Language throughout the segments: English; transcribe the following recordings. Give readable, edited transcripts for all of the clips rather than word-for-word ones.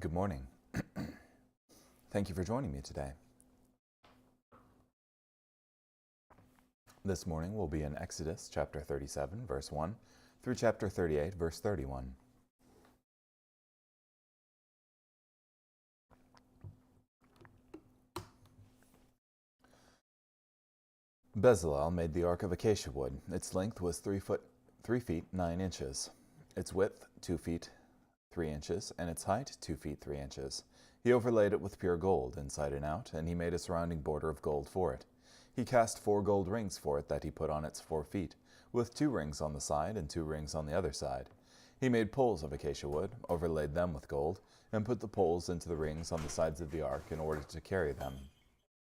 Good morning. Thank you for joining me today. This morning we'll be in Exodus chapter 37, verse 1, through chapter 38, verse 31. Bezalel made the ark of acacia wood. Its length was 3 feet 9 inches. Its width 2 feet 3 inches, and its height 2 feet 3 inches. He overlaid it with pure gold inside and out, and he made a surrounding border of gold for it. He cast 4 gold rings for it that he put on its 4 feet, with 2 rings on the side and 2 rings on the other side. He made poles of acacia wood, overlaid them with gold, and put the poles into the rings on the sides of the ark in order to carry them.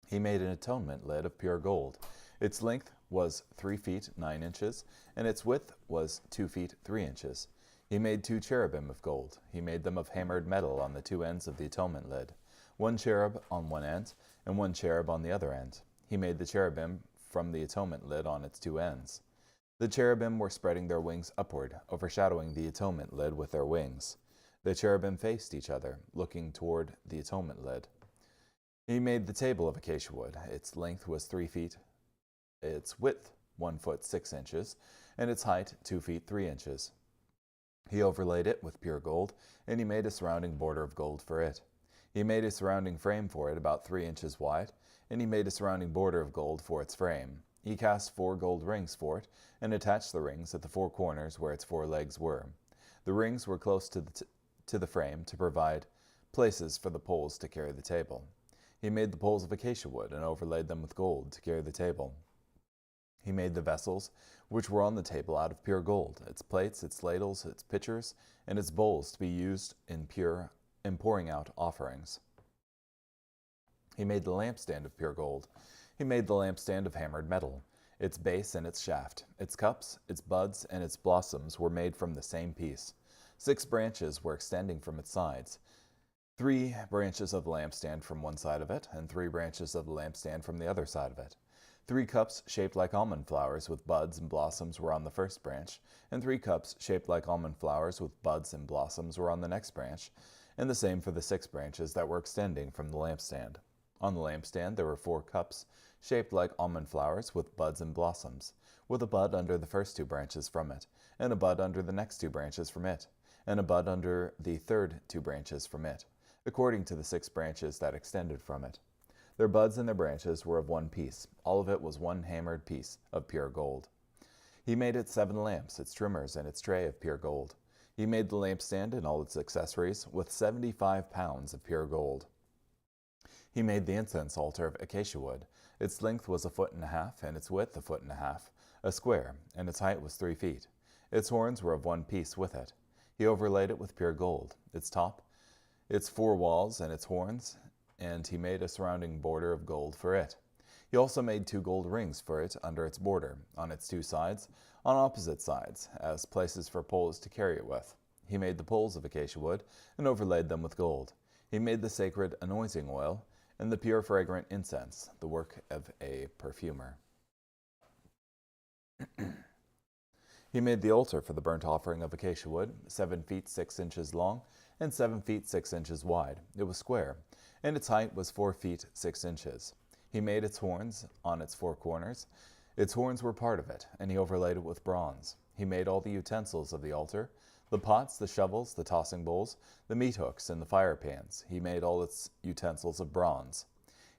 He made an atonement lid of pure gold. Its length was 3 feet 9 inches, and its width was 2 feet 3 inches. He made 2 cherubim of gold. He made them of hammered metal on the 2 ends of the atonement lid, 1 cherub on one end and 1 cherub on the other end. He made the cherubim from the atonement lid on its 2 ends. The cherubim were spreading their wings upward, overshadowing the atonement lid with their wings. The cherubim faced each other, looking toward the atonement lid. He made the table of acacia wood. Its length was 3 feet, its width 1 foot 6 inches, and its height 2 feet 3 inches. He overlaid it with pure gold, and he made a surrounding border of gold for it. He made a surrounding frame for it about 3 inches wide, and he made a surrounding border of gold for its frame. He cast 4 gold rings for it, and attached the rings at the 4 corners where its 4 legs were. The rings were close to the frame to provide places for the poles to carry the table. He made the poles of acacia wood and overlaid them with gold to carry the table. He made the vessels which were on the table out of pure gold, its plates, its ladles, its pitchers, and its bowls to be used in pouring out offerings. He made the lampstand of pure gold. He made the lampstand of hammered metal. Its base and its shaft, its cups, its buds, and its blossoms were made from the same piece. 6 branches were extending from its sides. 3 branches of the lampstand from one side of it, and 3 branches of the lampstand from the other side of it. 3 cups shaped like almond flowers with buds and blossoms were on the first branch, and 3 cups shaped like almond flowers with buds and blossoms were on the next branch, and the same for the 6 branches that were extending from the lampstand. On the lampstand there were 4 cups shaped like almond flowers with buds and blossoms, with a bud under the first 2 branches from it, and a bud under the next 2 branches from it, and a bud under the third 2 branches from it, according to the 6 branches that extended from it. Their buds and their branches were of one piece. All of it was one hammered piece of pure gold. He made it 7 lamps, its trimmers, and its tray of pure gold. He made the lampstand and all its accessories with 75 pounds of pure gold. He made the incense altar of acacia wood. Its length was 1.5 feet, and its width 1.5 feet, a square, and its height was 3 feet. Its horns were of one piece with it. He overlaid it with pure gold, its top, its 4 walls, and its horns, and he made a surrounding border of gold for it. He also made 2 gold rings for it under its border, on its 2 sides, on opposite sides, as places for poles to carry it with. He made the poles of acacia wood, and overlaid them with gold. He made the sacred anointing oil, and the pure fragrant incense, the work of a perfumer. He made the altar for the burnt offering of acacia wood, 7 feet 6 inches long, and 7 feet 6 inches wide. It was square, and its height was 4 feet 6 inches. He made its horns on its 4 corners. Its horns were part of it, and he overlaid it with bronze. He made all the utensils of the altar, the pots, the shovels, the tossing bowls, the meat hooks, and the fire pans. He made all its utensils of bronze.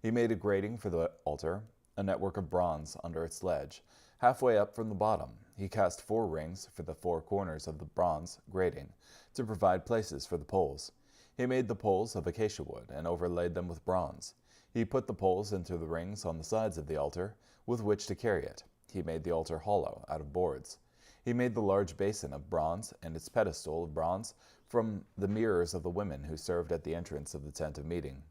He made a grating for the altar, a network of bronze under its ledge, halfway up from the bottom. He cast 4 rings for the 4 corners of the bronze grating, to provide places for the poles. He made the poles of acacia wood, and overlaid them with bronze. He put the poles into the rings on the sides of the altar, with which to carry it. He made the altar hollow, out of boards. He made the large basin of bronze, and its pedestal of bronze, from the mirrors of the women who served at the entrance of the tent of meeting.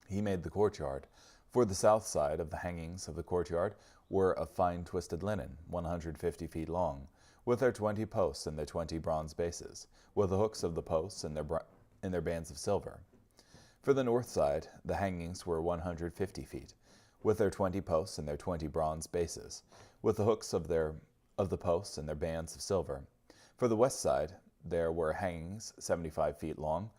He made the courtyard. For the south side of the hangings of the courtyard were of fine twisted linen, 150 feet long, with their 20 posts and their 20 bronze bases, with the hooks of the posts and their bands of silver. For the north side, the hangings were 150 feet, with their 20 posts and their 20 bronze bases, with the hooks of the posts and their bands of silver. For the west side, there were hangings 75 feet long,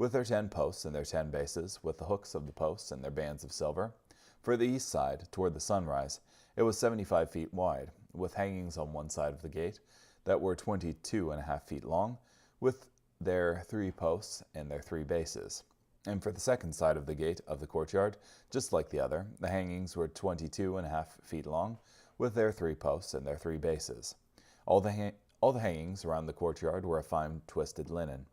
with their 10 posts and their 10 bases, with the hooks of the posts and their bands of silver. For the east side, toward the sunrise, it was 75 feet wide, with hangings on one side of the gate that were 22.5 feet long, with their 3 posts and their 3 bases. And for the second side of the gate of the courtyard, just like the other, the hangings were 22.5 feet long, with their 3 posts and their 3 bases. All the hangings around the courtyard were of fine twisted linen.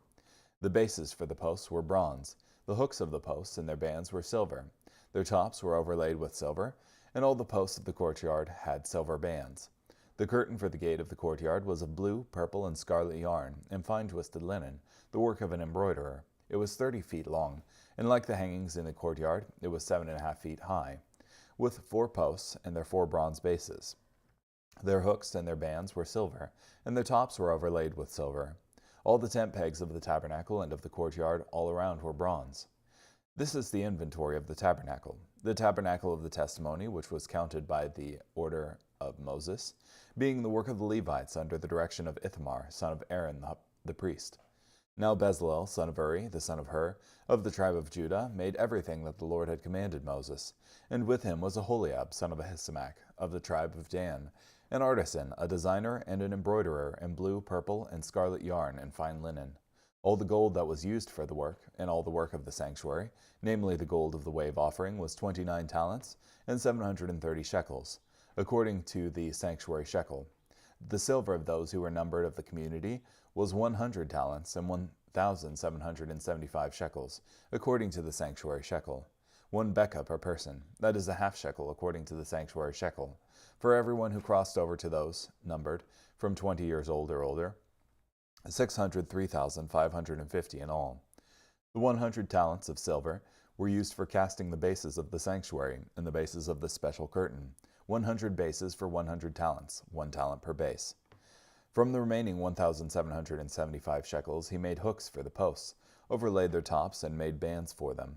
The bases for the posts were bronze. The hooks of the posts and their bands were silver. Their tops were overlaid with silver, and all the posts of the courtyard had silver bands. The curtain for the gate of the courtyard was of blue, purple, and scarlet yarn, and fine twisted linen, the work of an embroiderer. It was 30 feet long, and like the hangings in the courtyard, it was 7.5 feet high, with 4 posts and their 4 bronze bases. Their hooks and their bands were silver, and their tops were overlaid with silver. All the tent pegs of the tabernacle and of the courtyard all around were bronze. This is the inventory of the tabernacle of the testimony, which was counted by the order of Moses, being the work of the Levites under the direction of Ithamar, son of Aaron the priest. Now Bezalel, son of Uri, the son of Hur, of the tribe of Judah, made everything that the Lord had commanded Moses. And with him was Aholiab, son of Ahisamach, of the tribe of Dan, an artisan, a designer, and an embroiderer in blue, purple, and scarlet yarn and fine linen. All the gold that was used for the work, and all the work of the sanctuary, namely the gold of the wave offering, was 29 talents, and 730 shekels, according to the sanctuary shekel. The silver of those who were numbered of the community was 100 talents, and 1,775 shekels, according to the sanctuary shekel. 1 bekah per person, that is a half shekel, according to the sanctuary shekel, for everyone who crossed over to those numbered, from 20 years old or older, 603,550 in all. The 100 talents of silver were used for casting the bases of the sanctuary and the bases of the special curtain, 100 bases for 100 talents, 1 talent per base. From the remaining 1,775 shekels he made hooks for the posts, overlaid their tops, and made bands for them.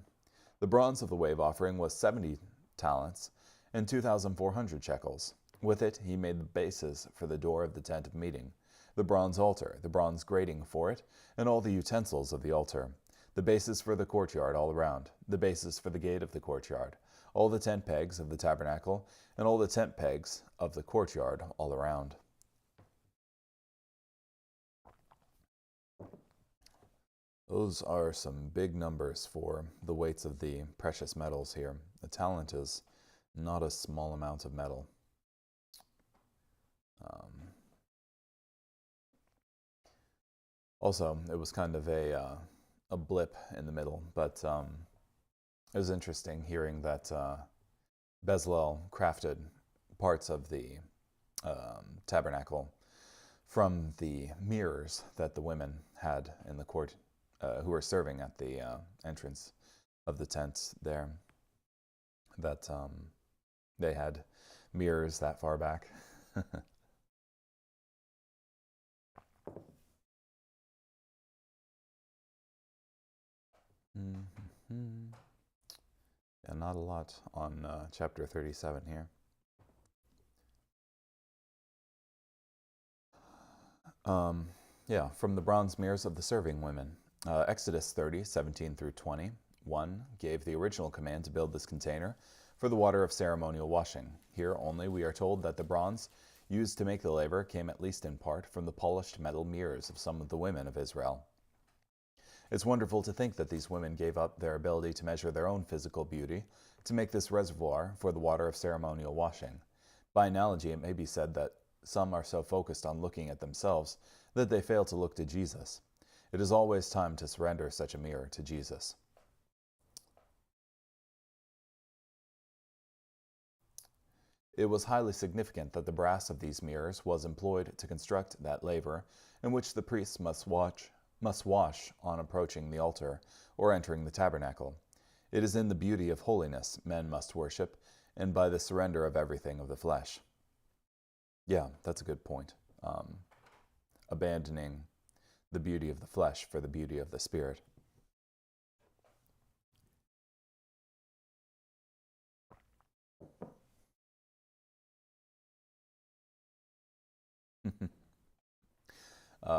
The bronze of the wave offering was 70 talents and 2,400 shekels. With it he made the bases for the door of the tent of meeting, the bronze altar, the bronze grating for it, and all the utensils of the altar, the bases for the courtyard all around, the bases for the gate of the courtyard, all the tent pegs of the tabernacle, and all the tent pegs of the courtyard all around. Those are some big numbers for the weights of the precious metals here. A talent is not a small amount of metal. Also, it was kind of a blip in the middle, but it was interesting hearing that Bezalel crafted parts of the tabernacle from the mirrors that the women had in the court, who were serving at the entrance of the tent there, that they had mirrors that far back. Yeah, not a lot on chapter 37 here. Yeah, from the bronze mirrors of the serving women. Exodus 30, 17 through 20. 1 gave the original command to build this container for the water of ceremonial washing. Here only we are told that the bronze used to make the laver came at least in part from the polished metal mirrors of some of the women of Israel. It's wonderful to think that these women gave up their ability to measure their own physical beauty to make this reservoir for the water of ceremonial washing. By analogy, it may be said that some are so focused on looking at themselves that they fail to look to Jesus. It is always time to surrender such a mirror to Jesus. It was highly significant that the brass of these mirrors was employed to construct that laver in which the priests must wash on approaching the altar or entering the tabernacle. It is in the beauty of holiness men must worship, and by the surrender of everything of the flesh. Yeah, that's a good point. Abandoning the beauty of the flesh for the beauty of the spirit.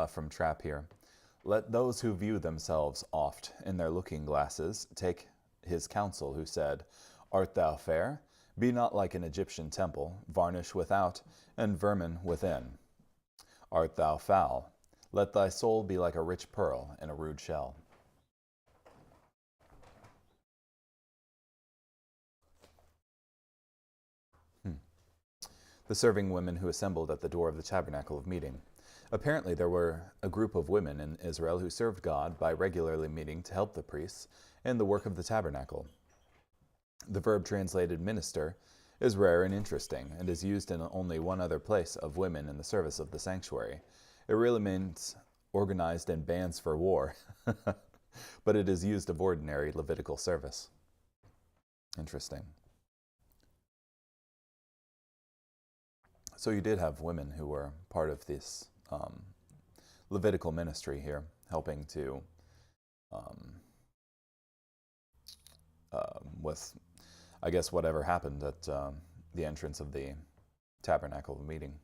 From Trap here. Let those who view themselves oft in their looking glasses take his counsel, who said, Art thou fair? Be not like an Egyptian temple, varnish without and vermin within. Art thou foul? Let thy soul be like a rich pearl in a rude shell. The serving women who assembled at the door of the tabernacle of meeting. Apparently, there were a group of women in Israel who served God by regularly meeting to help the priests in the work of the tabernacle. The verb translated minister is rare and interesting, and is used in only one other place of women in the service of the sanctuary. It really means organized in bands for war, but it is used of ordinary Levitical service. Interesting. So you did have women who were part of this Levitical ministry here, helping to with, I guess, whatever happened at the entrance of the tabernacle meeting.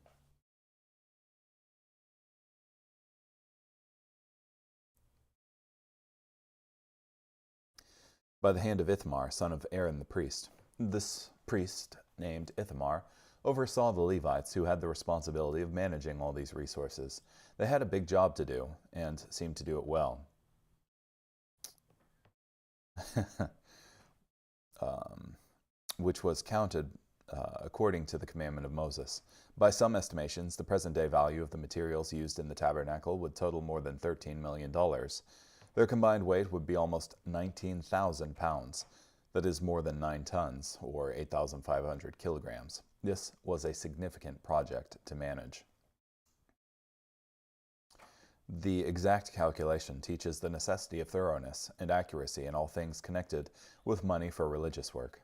By the hand of Ithamar, son of Aaron the priest. This priest, named Ithamar, oversaw the Levites who had the responsibility of managing all these resources. They had a big job to do, and seemed to do it well. Which was counted according to the commandment of Moses. By some estimations, the present-day value of the materials used in the tabernacle would total more than $13 million. Their combined weight would be almost 19,000 pounds. That is more than 9 tons, or 8,500 kilograms. This was a significant project to manage. The exact calculation teaches the necessity of thoroughness and accuracy in all things connected with money for religious work.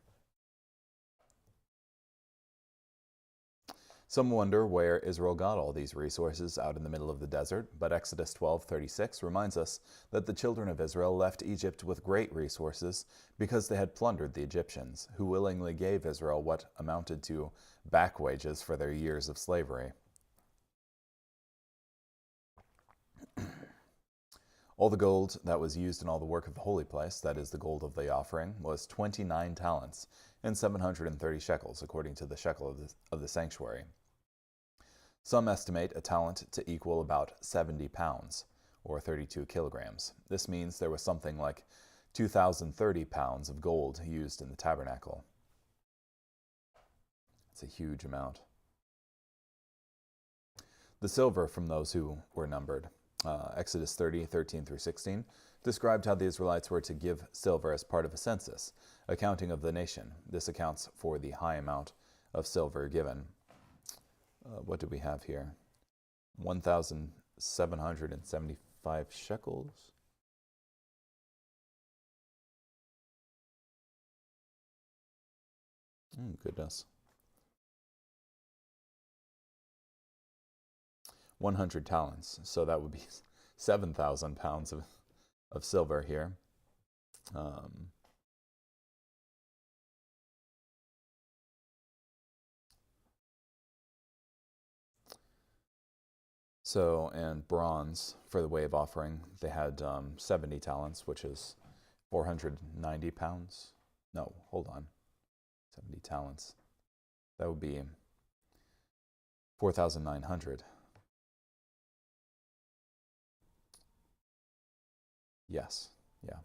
Some wonder where Israel got all these resources out in the middle of the desert, but Exodus 12:36 reminds us that the children of Israel left Egypt with great resources because they had plundered the Egyptians, who willingly gave Israel what amounted to back wages for their years of slavery. All the gold that was used in all the work of the holy place, that is, the gold of the offering, was 29 talents and 730 shekels, according to the shekel of the sanctuary. Some estimate a talent to equal about 70 pounds, or 32 kilograms. This means there was something like 2,030 pounds of gold used in the tabernacle. It's a huge amount. The silver from those who were numbered. Exodus 30:13 through 16, described how the Israelites were to give silver as part of a census, accounting of the nation. This accounts for the high amount of silver given. What do we have here? 1,775 shekels. Goodness. 100 talents. So that would be 7,000 pounds of silver here. And bronze for the wave offering, they had 70 talents, which is 490 pounds. No, hold on. 70 talents. That would be 4,900. Yes, yeah.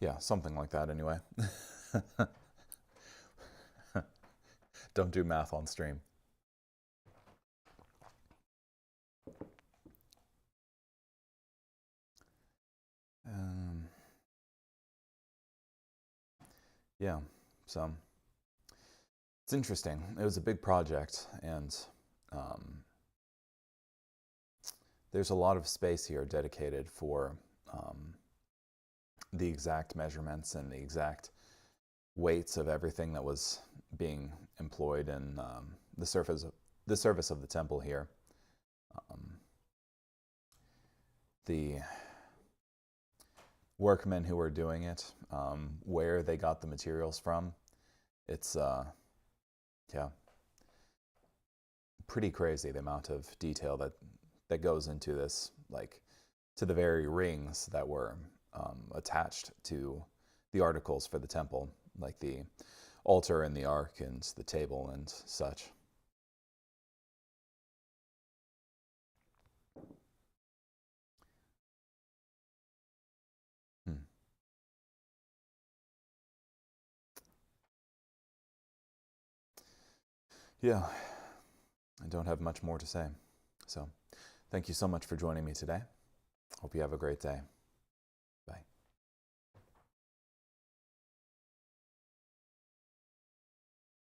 Yeah, something like that anyway. Don't do math on stream. Yeah, so it's interesting. It was a big project, and there's a lot of space here dedicated for the exact measurements and the exact weights of everything that was being employed in the service of the temple here. The workmen who were doing it, where they got the materials from, it's Yeah. Pretty crazy the amount of detail that goes into this, like to the very rings that were attached to the articles for the temple, like the altar and the ark and the table and such. Hmm. Yeah, I don't have much more to say. So, thank you so much for joining me today. Hope you have a great day.